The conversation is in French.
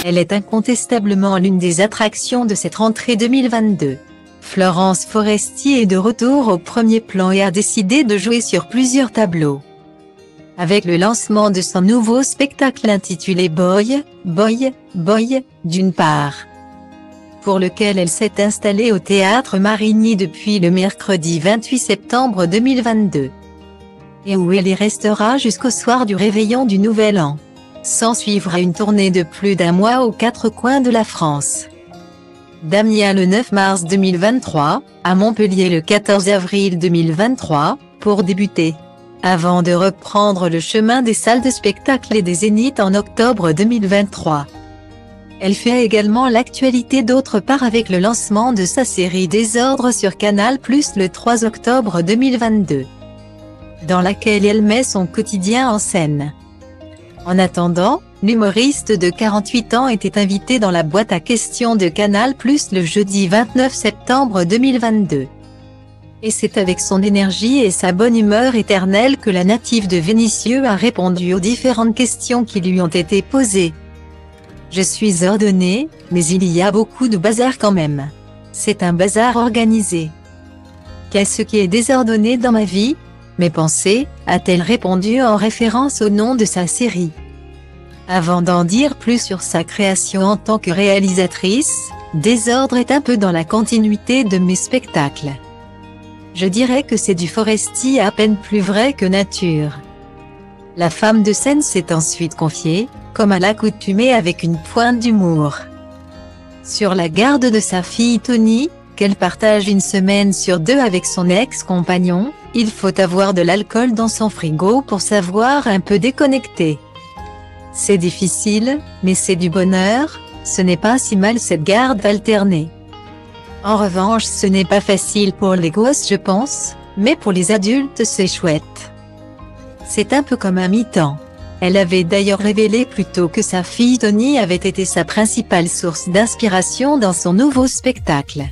Elle est incontestablement l'une des attractions de cette rentrée 2022. Florence Foresti est de retour au premier plan et a décidé de jouer sur plusieurs tableaux. Avec le lancement de son nouveau spectacle intitulé Boy, Boy, Boy, d'une part, pour lequel elle s'est installée au Théâtre Marigny depuis le mercredi 28 septembre 2022, et où elle y restera jusqu'au soir du réveillon du Nouvel An. S'ensuivra une tournée de plus d'1 mois aux 4 coins de la France. d'Amiens le 9 mars 2023, à Montpellier le 14 avril 2023, pour débuter, avant de reprendre le chemin des salles de spectacle et des zéniths en octobre 2023. Elle fait également l'actualité d'autre part avec le lancement de sa série Désordre sur Canal+ le 3 octobre 2022, dans laquelle elle met son quotidien en scène. En attendant, l'humoriste de 48 ans était invité dans la boîte à questions de Canal+ le jeudi 29 septembre 2022. Et c'est avec son énergie et sa bonne humeur éternelle que la native de Vénissieux a répondu aux différentes questions qui lui ont été posées. Je suis ordonnée, mais il y a beaucoup de bazar quand même. C'est un bazar organisé. Qu'est-ce qui est désordonné dans ma vie ? Mes pensées, a-t-elle répondu en référence au nom de sa série. Avant d'en dire plus sur sa création en tant que réalisatrice, Désordre est un peu dans la continuité de mes spectacles. Je dirais que c'est du Foresti à peine plus vrai que nature. La femme de scène s'est ensuite confiée, comme à l'accoutumée avec une pointe d'humour, sur la garde de sa fille Tony, qu'elle partage une semaine sur 2 avec son ex-compagnon. Il faut avoir de l'alcool dans son frigo pour savoir un peu déconnecter. C'est difficile, mais c'est du bonheur, ce n'est pas si mal cette garde alternée. En revanche, ce n'est pas facile pour les gosses je pense, mais pour les adultes c'est chouette. C'est un peu comme un mi-temps. Elle avait d'ailleurs révélé plus tôt que sa fille Tony avait été sa principale source d'inspiration dans son nouveau spectacle.